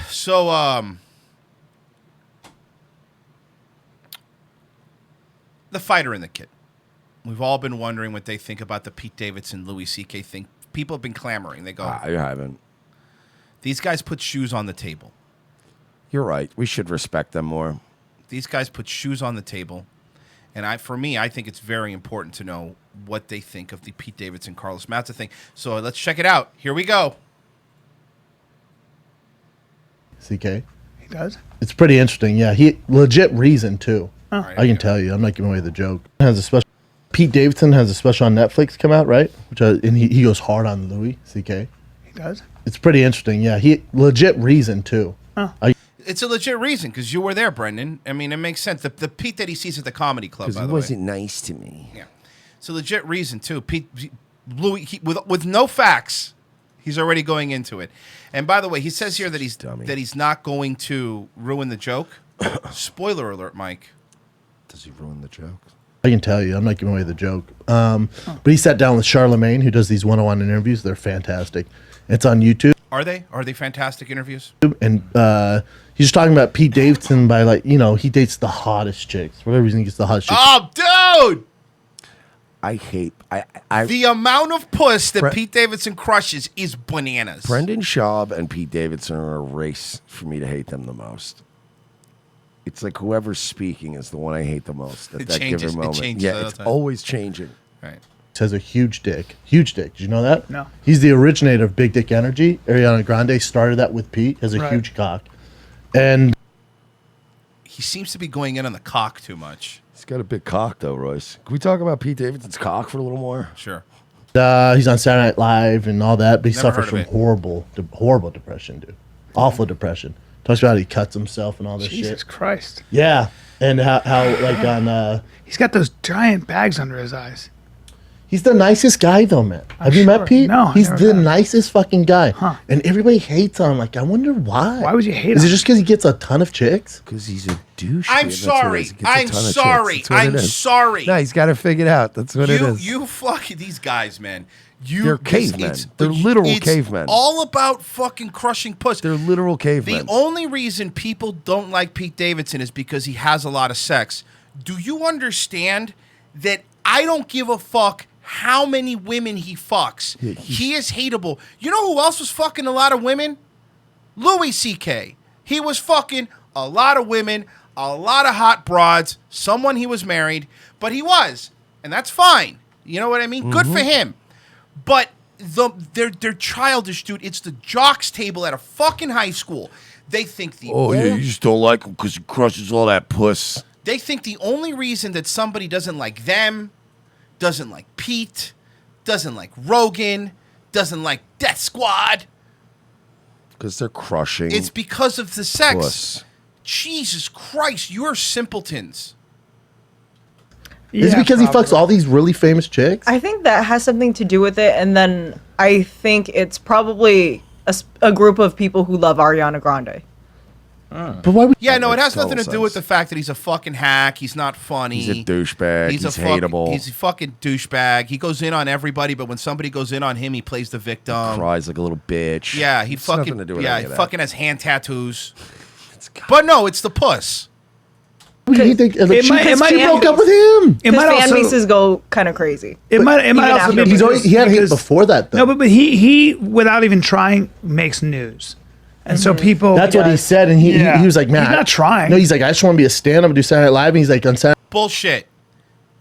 So, the fighter and the kid. We've all been wondering what they think about the Pete Davidson, Louis C.K. thing. People have been clamoring. They go, I haven't. These guys put shoes on the table. You're right. We should respect them more. These guys put shoes on the table. And for me, I think it's very important to know what they think of the Pete Davidson, Carlos Mazza thing. So let's check it out. Here we go. CK. He does? It's pretty interesting. Yeah, he legit reason too. Oh. Right, I can tell you. I'm not giving away the joke. Has a special. Pete Davidson has a special on Netflix come out, right? And he goes hard on Louis CK. He does? It's pretty interesting. Yeah, he legit reason too. Oh. It's a legit reason because you were there, Brendan. I mean, it makes sense. The Pete that he sees at the comedy club, Because by he the wasn't way. nice to me. Yeah, it's a legit reason too. Louis, with no facts, he's already going into it. And by the way, he says here that he's not going to ruin the joke. Spoiler alert, Mike. Does he ruin the joke? I can tell you. I'm not giving away the joke. But he sat down with Charlemagne, who does these one-on-one interviews. They're fantastic. It's on YouTube. Are they? Are they fantastic interviews? And he's just talking about Pete Davidson by he dates the hottest chicks. For whatever reason, he gets the hottest chicks. Oh, dude! I hate... The amount of puss that Pete Davidson crushes is bananas. Brendan Schaub and Pete Davidson are a race for me to hate them the most. It's like whoever's speaking is the one I hate the most at that given moment. It changes yeah, all the it's time. always changing. Right. Has a huge dick. Huge dick. Did you know that? No. He's the originator of Big Dick Energy. Ariana Grande started that with Pete. Has a huge cock. And he seems to be going in on the cock too much. He's got a big cock, though, Royce. Can we talk about Pete Davidson's cock for a little more? Sure. he's on Saturday Night Live and all that, but he Never suffers heard from of horrible depression, dude. Awful depression. Talks about how he cuts himself and all this Jesus shit. Christ. Yeah. And how like on... He's got those giant bags under his eyes. He's the nicest guy, though, man. Have you met Pete? No, he's never the met him. nicest fucking guy. Huh. And everybody hates on him. Like, I wonder why. Why would you hate Is him? it just because he gets a ton of chicks? Because he's a douche. I'm sorry. I'm sorry. I'm sorry. No, he's got to figure it out. That's what it is. You fucking these guys, man. They're cavemen. They're literal cavemen. All about fucking crushing puss. They're literal cavemen. The only reason people don't like Pete Davidson is because he has a lot of sex. Do you understand that I don't give a fuck how many women he fucks? Yeah, he is hateable. You know who else was fucking a lot of women? Louis C.K. He was fucking a lot of women, a lot of hot broads, someone he was married, but he was. And that's fine. You know what I mean? Mm-hmm. Good for him. But they're childish, dude. It's the jocks table at a fucking high school. They think you just don't like him because he crushes all that puss. They think the only reason that somebody doesn't like them, doesn't like Pete, doesn't like Rogan, doesn't like Death Squad, because they're crushing. It's because of the sex. Puss. Jesus Christ, you're simpletons. Is it because he fucks all these really famous chicks? I think that has something to do with it, and then I think it's probably a group of people who love Ariana Grande. But why would Yeah, no, it has nothing to do with the fact that he's a fucking hack. He's not funny. He's a douchebag. He's hateable. He's a fucking douchebag. He goes in on everybody, but when somebody goes in on him, he plays the victim. Cries like a little bitch. Yeah, he It's fucking nothing to do with any he of that. fucking has hand tattoos. But no, it's the puss. do you think? Like, It might- she broke up with him. It might His fan also, bases go kind of crazy. it might even also after be He had hate because- before that, though. No, but he without even trying makes news, and so people. That's what he said, and he was like, man, he's not trying. No, he's like, I just want to be a stand-up and do Saturday Night Live, and he's like, on Saturday. Bullshit.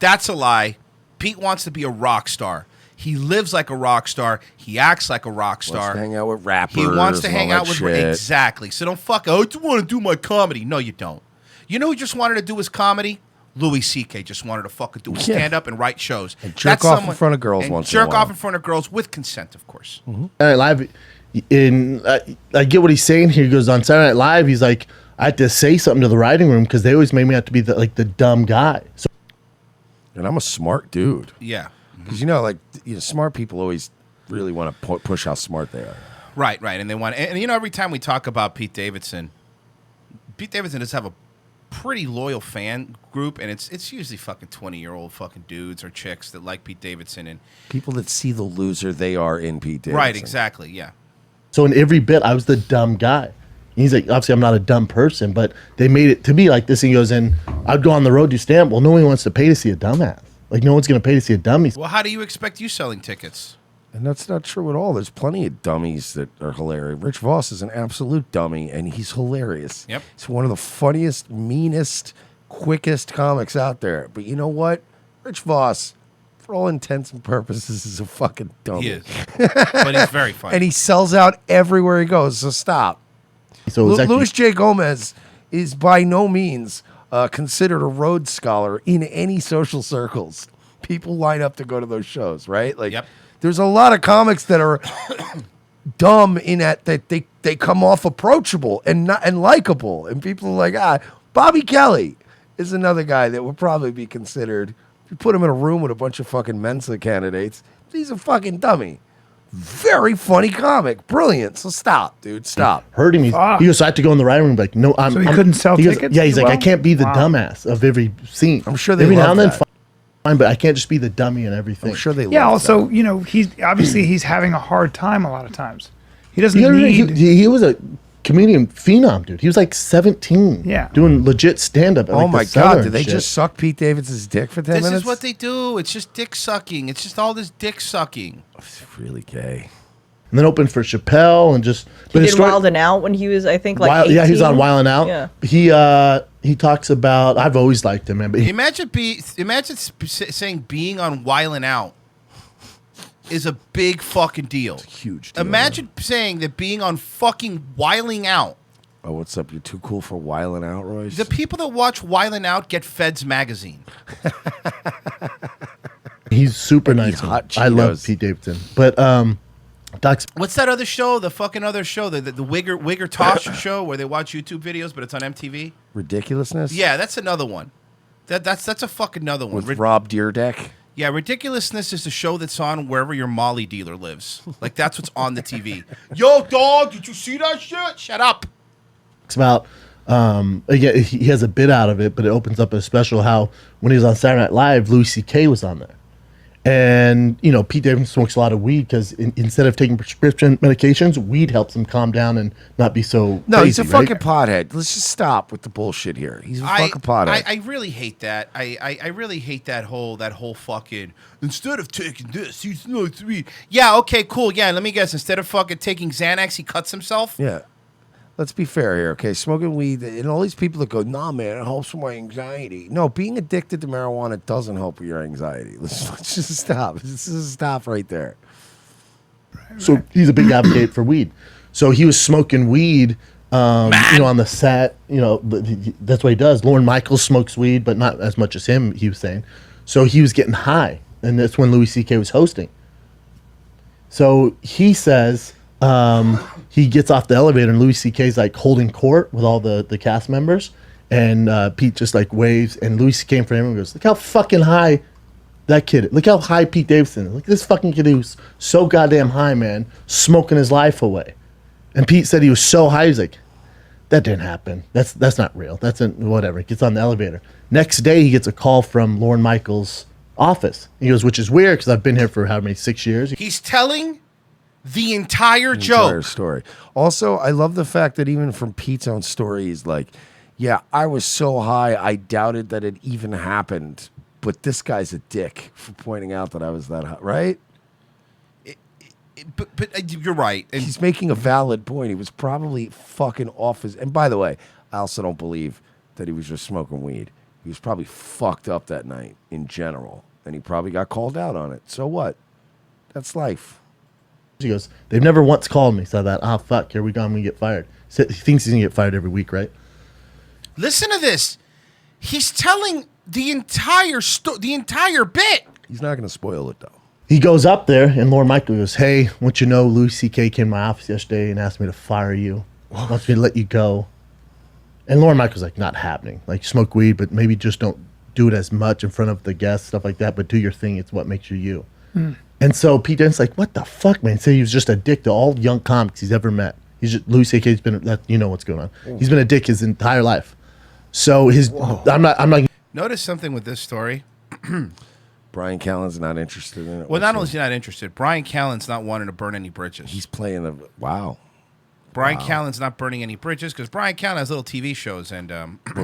That's a lie. Pete wants to be a rock star. He lives like a rock star. He acts like a rock star. Wants to hang out with rappers. He wants to and hang all out that with shit. exactly. So don't fuck. Oh, I just want to do my comedy. No, you don't. You know who just wanted to do his comedy? Louis C.K. just wanted to fucking do his stand-up and write shows. And jerk off in front of girls and once in a jerk while. off in front of girls with consent, of course. Mm-hmm. Night Live, I get what he's saying here. He goes on Saturday Night Live. He's like, I had to say something to the writing room because they always made me have to be the dumb guy. So And I'm a smart dude. Yeah. Because smart people always really want to push how smart they are. Right. And they want, and every time we talk about Pete Davidson does have a pretty loyal fan group, and it's usually fucking 20-year-old fucking dudes or chicks that like Pete Davidson and People that see the loser they are in Pete Davidson. right, exactly, yeah. So in every bit, I was the dumb guy. And he's like, obviously, I'm not a dumb person, but they made it to be like this. And he goes, and I'd go on the road, do stand-up. Well, no one wants to pay to see a dumbass. Like, no one's going to pay to see a dummy. Well, how do you expect you selling tickets? And that's not true at all. There's plenty of dummies that are hilarious. Rich Voss is an absolute dummy, and he's hilarious. Yep. He's one of the funniest, meanest, quickest comics out there. But you know what? Rich Voss, for all intents and purposes, is a fucking dummy. He is. But he's very funny. And he sells out everywhere he goes, so stop. So it's actually- Luis J. Gomez is by no means considered a Rhodes Scholar in any social circles. People line up to go to those shows, right? Like, Yep. There's a lot of comics that are dumb in that they come off approachable and likable, and people are like, Bobby Kelly is another guy that would probably be considered. If you put him in a room with a bunch of fucking Mensa candidates, he's a fucking dummy. Very funny comic, brilliant. So stop, dude, stop. Heard him. He goes, so I had to go in the writing room. Like, no, So he couldn't sell he goes, tickets Yeah, he's as like, I well? can't be the Wow. dumbass of every scene. I'm sure they every love now and then, that. fine, but I can't just be the dummy and everything. I'm sure they. Yeah. love Also, that. you know, he's obviously he's having a hard time a lot of times. He doesn't You know, need. he was a comedian phenom, dude. He was like 17. Yeah. Doing legit stand-up. At, Oh like, the my Cellar God! Did and they shit. just suck Pete Davidson's dick for 10 This minutes? is what they do. It's just dick sucking. It's just all this dick sucking. It's really gay. And then opened for Chappelle and just. He his did story- Wild and Out when he was, I think, like Wild- 18. yeah, he's on Wild 'N Out. Yeah. He talks about. I've always liked him, man. But Imagine saying being on Wildin' Out is a big fucking deal. Huge deal. Imagine saying that being on fucking Wilding Out. Oh, what's up? You're too cool for Wildin' Out, Royce? The people that watch Wildin' Out get Feds magazine. he's super Eat nice. hot I love Cheetos. Pete Davidson, but talks. What's that other show? The fucking other show, the Wigger Tosh show where they watch YouTube videos, but it's on MTV. Ridiculousness? Yeah, that's another one. That's a fucking another one. With Rob Deerdeck? Yeah, Ridiculousness is the show that's on wherever your Molly dealer lives. Like, that's what's on the TV. Yo, dog, did you see that shit? Shut up. Talks about again, he has a bit out of it, but it opens up a special how when he was on Saturday Night Live, Louis C.K. was on there. And, you know, Pete Davidson smokes a lot of weed because instead of taking prescription medications, weed helps him calm down and not be so No, he's crazy, a right? fucking pothead. Let's just stop with the bullshit here. He's a fucking pothead. I really hate that. I really hate that whole fucking, instead of taking this, he's no weed. Yeah, okay, cool. Yeah, let me guess. Instead of fucking taking Xanax, he cuts himself? yeah. Let's be fair here, okay? Smoking weed, and all these people that go, nah, man, it helps with my anxiety. No, being addicted to marijuana doesn't help with your anxiety. Let's just stop. Let's just stop right there. So he's a big advocate for weed. So he was smoking weed, you know, on the set. You know, that's what he does. Lorne Michaels smokes weed, but not as much as him, he was saying. So he was getting high, and that's when Louis C.K. was hosting. So he says he gets off the elevator, and Louis C.K.'s like holding court with all the cast members, and Pete just like waves, and Louis C.K. in front of him goes, "Look how fucking high that kid! Look how high Pete Davidson is! Look at this fucking kid who's so goddamn high, man, smoking his life away." And Pete said he was so high, he's like, "That didn't happen. That's not real. That's whatever." He gets on the elevator. Next day, he gets a call from Lorne Michaels' office. He goes, which is weird because I've been here for how many, 6 years. He's telling the entire Entire joke. story. Also, I love the fact that even from Pete's own story, he's like, yeah, I was so high, I doubted that it even happened. But this guy's a dick for pointing out that I was that high, right? But you're right. And He's making a valid point. He was probably fucking off his... And by the way, I also don't believe that he was just smoking weed. He was probably fucked up that night in general. And he probably got called out on it. So what? That's life. He goes, "They've never once called me." So that, fuck, here we go, I'm going to get fired. He thinks he's going to get fired every week, right? listen to this. He's telling the entire bit. He's not going to spoil it, though. He goes up there, and Lorne Michaels goes, "Hey, want you to know, Louis C.K. came to my office yesterday and asked me to fire you. Wants me to let you go." And Lorne Michaels like, "Not happening. Like, smoke weed, but maybe just don't do it as much in front of the guests, stuff like that, but do your thing. It's what makes you you." And so Pete Davidson's like, "What the fuck, man?" He said he was just a dick to all young comics he's ever met. He's just, Louis C.K.'s been, you know what's going on. He's been a dick his entire life. So I'm not. Notice something with this story. Bryan Callen's not interested in it. Well, not only is he not interested, Bryan Callen's not wanting to burn any bridges. He's playing the... Wow. Bryan Callen's not burning any bridges because Bryan Callen has little TV shows, and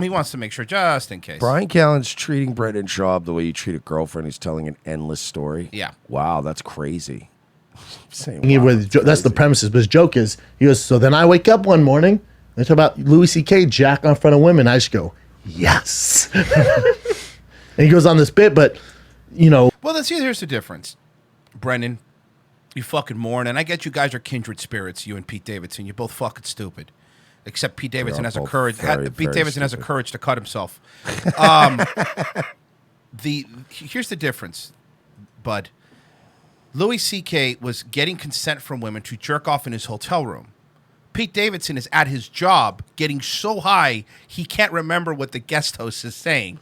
he wants to make sure just in case. Bryan Callen's treating Brendan Schaub the way you treat a girlfriend. He's telling an endless story. Yeah. Wow, that's crazy. That's the premises. But his joke is, he goes, so then I wake up one morning, and they talk about Louis C.K. jack in front of women. I just go, yes. And he goes on this bit, but, Well, here's the difference. Brendan, you fucking mourn, and I get you guys are kindred spirits, you and Pete Davidson. You're both fucking stupid. Except Pete Davidson has a courage. Pete Davidson has a courage to cut himself. Here's the difference, Bud. Louis C.K. was getting consent from women to jerk off in his hotel room. Pete Davidson is at his job getting so high he can't remember what the guest host is saying.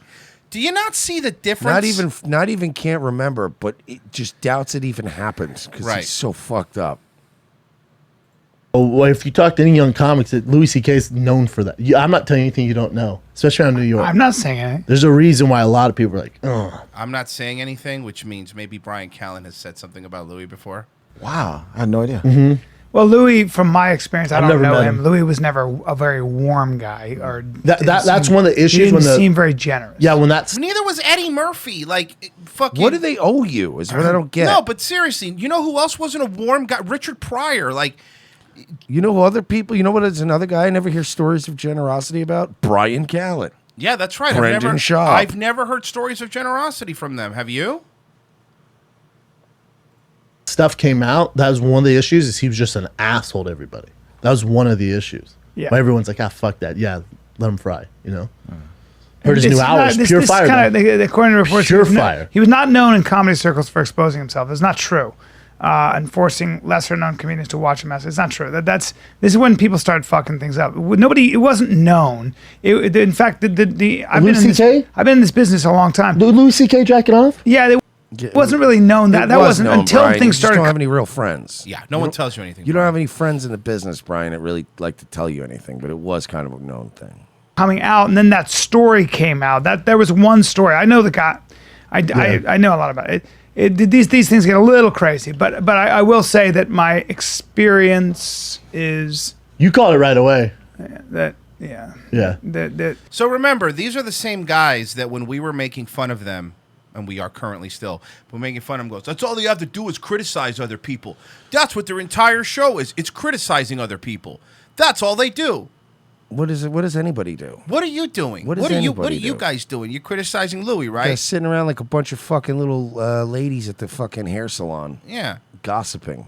Do you not see the difference? Not even can't remember, but it just doubts it even happens because he's so fucked up. well, if you talk to any young comics, Louis C.K. is known for that. I'm not telling you anything you don't know, especially around New York. I'm not saying anything. There's a reason why a lot of people are like, oh. I'm not saying anything, which means maybe Bryan Callen has said something about Louis before. Wow, I had no idea. Mm-hmm. Well, Louis, from my experience, I I've don't never know met him. him. Louis was never a very warm guy, or That's one of the issues He didn't when the- seem very generous. Yeah, when that's Neither was Eddie Murphy. Like, fucking. What do they owe you? Is what I don't get. No, but seriously, you know who else wasn't a warm guy? Richard Pryor. Like, You know who other people? You know what is another guy I never hear stories of generosity about? Bryan Callen. yeah, that's right. Brendan Schaub. I've never heard stories of generosity from them. Have you? stuff came out, that was one of the issues, is he was just an asshole to everybody. That was one of the issues. Yeah. Why everyone's like, fuck that. Yeah, let him fry, Heard his It's new not- hours, this- pure this fire. kinda- though. according to reports, Pure he was fire. he was not known in comedy circles for exposing himself. It's not true. And forcing lesser known comedians to watch him. It's not true. This is when people started fucking things up. It wasn't known. In fact, I've been in this business a long time. Louis C.K. jacking off? Yeah, it wasn't really known. That It was wasn't known, until Brian. things You just started. don't have any real friends. Yeah, no one tells you anything. You don't have any friends in the business, Brian, that really like to tell you anything, but it was kind of a known thing. Coming out, and then that story came out. That there was one story. I know the guy. I know a lot about it. These things get a little crazy, but I will say that my experience is You called it right away. that Yeah. that So remember, these are the same guys that when we were making fun of them, and we are currently still, we're making fun of them, goes, that's all they have to do is criticize other people. That's what their entire show is. It's criticizing other people. That's all they do. What does anybody do? What are you doing? What does What are anybody you do? guys doing? You're criticizing Louis, right? Guys sitting around like a bunch of fucking little ladies at the fucking hair salon, Yeah. gossiping.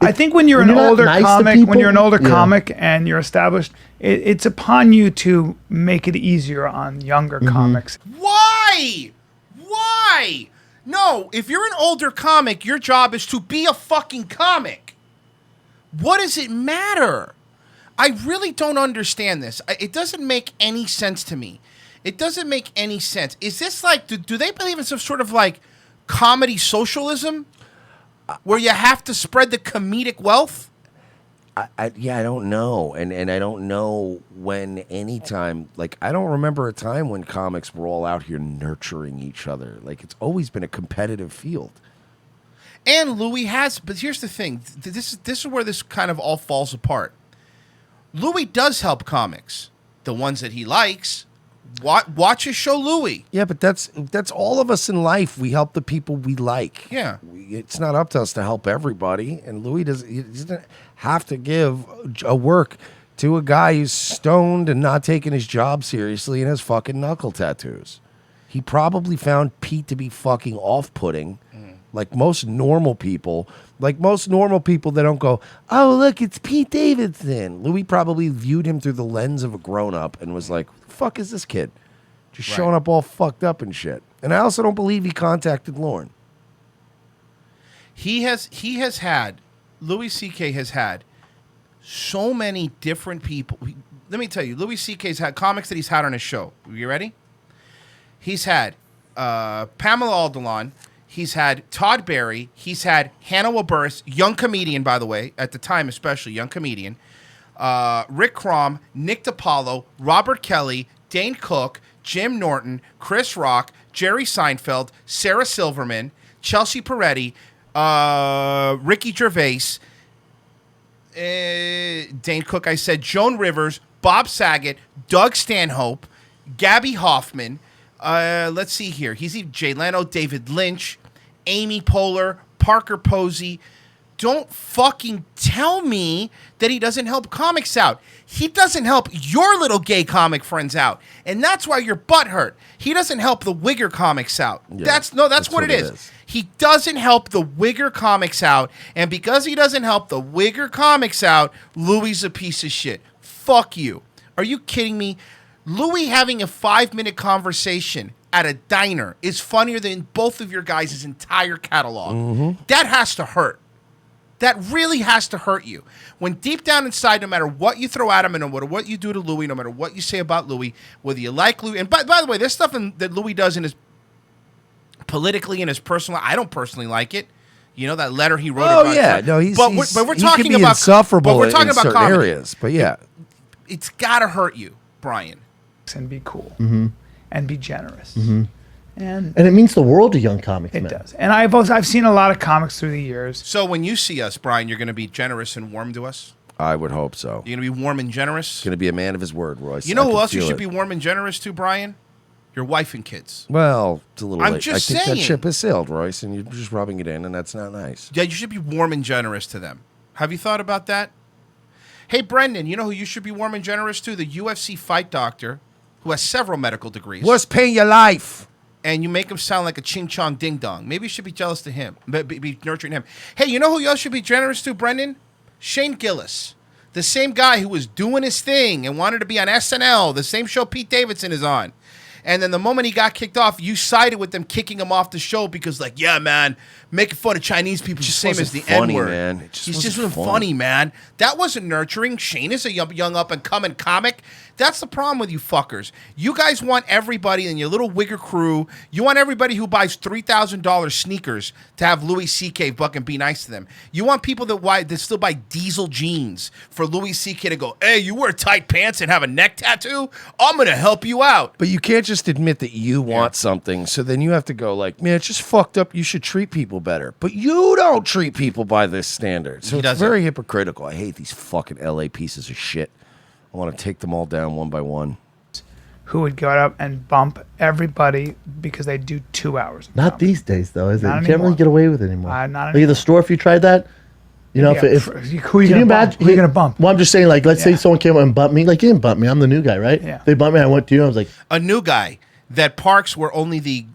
I think when you're When an you're not older nice to comic, when people- you're an older Yeah. comic and you're established, it's upon you to make it easier on younger comics. Why? Why? No, if you're an older comic, your job is to be a fucking comic. What does it matter? I really don't understand this. It doesn't make any sense to me. It doesn't make any sense. Is this like, do they believe in some sort of like comedy socialism where you have to spread the comedic wealth? I don't know, and I don't know when anytime. Like, I don't remember a time when comics were all out here nurturing each other. Like, it's always been a competitive field. And Louis has, but here's the thing. This is where this kind of all falls apart. Louis does help comics, the ones that he likes. Watch his show, Louis. Yeah, but that's all of us in life. We help the people we like. Yeah. It's not up to us to help everybody. And Louis doesn't have to give a work to a guy who's stoned and not taking his job seriously and has fucking knuckle tattoos. He probably found Pete to be fucking off-putting, like most normal people. Like most normal people that don't go, oh, look, it's Pete Davidson. Louis probably viewed him through the lens of a grown-up and was like, the fuck is this kid? Just showing up all fucked up and shit. And I also don't believe he contacted Lauren. Louis C.K. has had so many different people. Let me tell you, Louis C.K.'s had comics that he's had on his show. You ready? He's had Pamela Aldelon. He's had Todd Barry. He's had Hannah Waburris, young comedian, by the way, at the time especially, young comedian. Rick Crom, Nick DiPaolo, Robert Kelly, Dane Cook, Jim Norton, Chris Rock, Jerry Seinfeld, Sarah Silverman, Chelsea Peretti, Ricky Gervais. Dane Cook, I said Joan Rivers, Bob Saget, Doug Stanhope, Gabby Hoffman. Let's see here. He's even Jay Leno, David Lynch, Amy Poehler, Parker Posey. Don't fucking tell me that he doesn't help comics out. He doesn't help your little gay comic friends out. And that's why you're butthurt. He doesn't help the wigger comics out. Yeah, that's what it is. He doesn't help the wigger comics out. And because he doesn't help the wigger comics out, Louis a piece of shit. Fuck you. Are you kidding me? Louis having a 5-minute conversation at a diner is funnier than both of your guys' entire catalog. That has to hurt. That really has to hurt you. When deep down inside, no matter what you throw at him and no matter what you do to Louis, no matter what you say about Louis, whether you like Louis, and by the way, there's stuff that Louis does in his politically in his personal, I don't personally like it. You know, that letter he wrote about. Oh, yeah. No, but we're talking about insufferable but we're talking in about certain comedy. areas. But yeah. It's got to hurt you, Bryan. And be cool. And be generous. And it means the world to young comics, it man. does. And I've seen a lot of comics through the years. So when you see us, Bryan, you're going to be generous and warm to us? I would hope so. You're going to be warm and generous? Going to be a man of his word, Royce. You know I who can else you feel should it. be warm and generous to, Bryan? Your wife and kids. Well, it's a little I'm late. just I think saying. that ship has sailed, Royce, and you're just rubbing it in, and that's not nice. Yeah, you should be warm and generous to them. Have you thought about that? Hey, Brendan, you know who you should be warm and generous to? The UFC fight doctor who has several medical degrees. What's paying your life? And you make him sound like a ching-chong ding-dong. Maybe you should be jealous to him, be nurturing him. Hey, you know who else should be generous to, Brendan? Shane Gillis. The same guy who was doing his thing and wanted to be on SNL, the same show Pete Davidson is on. And then the moment he got kicked off, you sided with them kicking him off the show because, like, yeah, man, making fun of Chinese people is the same as the N-word. Man. He's just funny, man. That wasn't nurturing. Shane is a young up-and-coming comic. That's the problem with you fuckers. You guys want everybody in your little wigger crew. You want everybody who buys $3,000 sneakers to have Louis C.K. fucking be nice to them. You want people that still buy diesel jeans for Louis C.K. to go, hey, you wear tight pants and have a neck tattoo? I'm going to help you out. But you can't just admit that you want something, so then you have to go like, man, it's just fucked up. You should treat people better. But you don't treat people by this standard. So it's very hypocritical. I hate these fucking LA pieces of shit. I want to take them all down one by one. Who would go up and bump everybody because they do 2 hours. Not these days, though, is it? Not You can't really anymore. get away with it anymore. Not Like at anymore. the store, if you tried that, you know, Yeah, if who are you can gonna you bump? imagine? Who are you gonna bump? Well, I'm just saying, like, let's say Yeah. someone came up and bumped me. Like, you didn't bump me. I'm the new guy, right? Yeah. They bumped me. I went to you. I was like, A new guy that parks where only the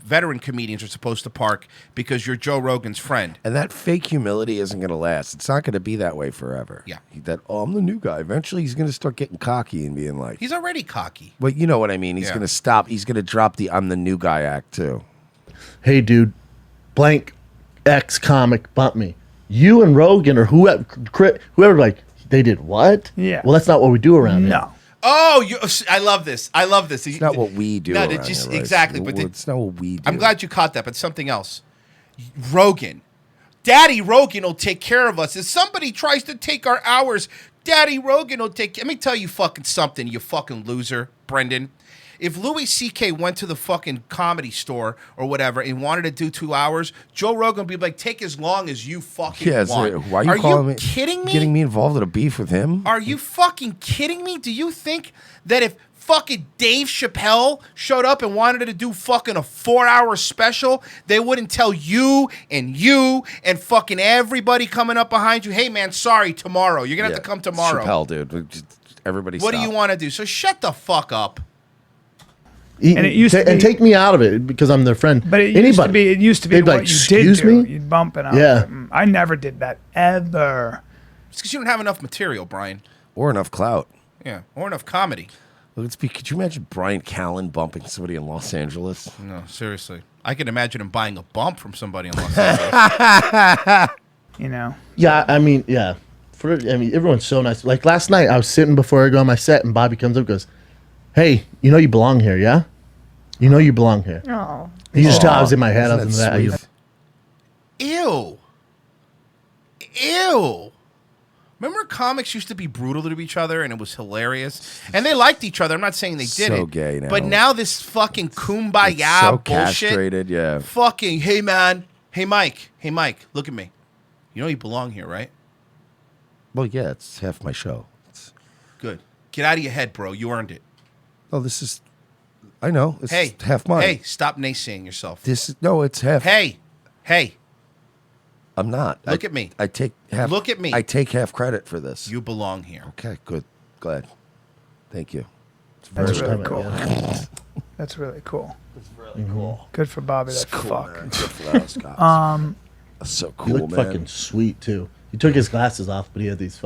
veteran comedians are supposed to park because you're Joe Rogan's friend. And that fake humility isn't going to last. It's not going to be that way forever. Yeah. I'm the new guy. Eventually, he's going to start getting cocky and being like, He's already cocky. well, you know what I mean. He's Yeah. going to stop. He's going to drop the I'm the new guy act, too. hey, dude, blank X comic bumped me. You and Rogan or whoever, like, they did what? Yeah. Well, that's not what we do around here. No. Oh, I love this. I love this. It's not what we do. No, around just here, Royce. exactly. But It's not what we do. I'm glad you caught that, but something else. Rogan. Daddy Rogan will take care of us. If somebody tries to take our hours, Daddy Rogan will take. Let me tell you fucking something, you fucking loser, Brendan. If Louis C.K. went to the fucking comedy store or whatever and wanted to do 2 hours, Joe Rogan would be like, take as long as you fucking Yeah, so want. why are you calling me? Kidding me? Getting me involved in a beef with him? Are you fucking kidding me? Do you think that if fucking Dave Chappelle showed up and wanted to do fucking a 4-hour special, they wouldn't tell you and fucking everybody coming up behind you, hey man, sorry, tomorrow. You're going to have to come tomorrow. Chappelle, dude. Everybody What do stop. you want to do? So shut the fuck up. And it used to and be- take me out of it because I'm their friend. But it Anybody. used to be They'd be what like, you did "Excuse do. me?" You'd bump and I was Yeah. like, I never did that ever. It's because you don't have enough material, Bryan. Or enough clout. Yeah, or enough comedy. Could you imagine Bryan Callen bumping somebody in Los Angeles? No, seriously. I can imagine him buying a bump from somebody in Los Angeles. You know. Yeah, I mean, yeah. Everyone's so nice. Like last night, I was sitting before I go on my set, and Bobby comes up and goes, hey, you know you belong here, yeah? You know you belong here. Oh. You just tell I was in my head. Isn't Other than that that, sweet? Ew. Ew. Remember comics used to be brutal to each other and it was hilarious? And they liked each other. I'm not saying they did So it. gay now. But now this fucking kumbaya It's so bullshit. castrated, yeah. Fucking, hey man. Hey Mike, look at me. You know you belong here, right? Well, yeah, it's half my show. Good. Get out of your head, bro. You earned it. Oh, this is. I know. It's Hey, half mine. Hey, stop naysaying yourself. It's half. Hey, I'm not. Look at me. I take half. Look at me. I take half credit for this. You belong here. Okay, good. Glad. Thank you. That's Very really cool. cool. That's really cool. It's really cool. Good for Bobby. It's That cool, fuck. man. Good for those guys. That's so He cool, looked man. fucking sweet too. He took his glasses off, but he had this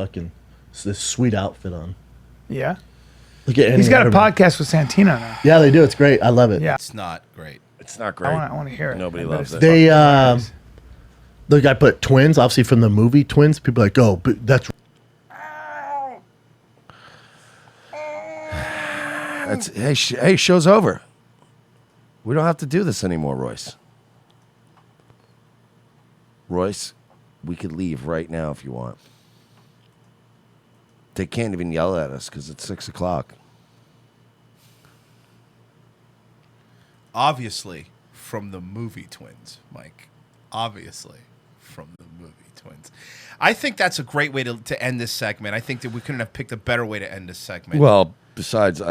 sweet outfit on. Yeah. Look at He's Andy got a Letterman. podcast with Santino now. Yeah, they do. It's great. I love it. Yeah. It's not great. It's not great. I want to hear it. Nobody I bet loves it's it. They fucking hilarious. the guy put twins, obviously from the movie Twins. People are like, oh, but that's Hey, show's over. We don't have to do this anymore, Royce. Royce, we could leave right now if you want. They can't even yell at us because it's 6:00. Obviously, from the movie Twins, Mike. Obviously, from the movie Twins. I think that's a great way to end this segment. I think that we couldn't have picked a better way to end this segment. Well, besides,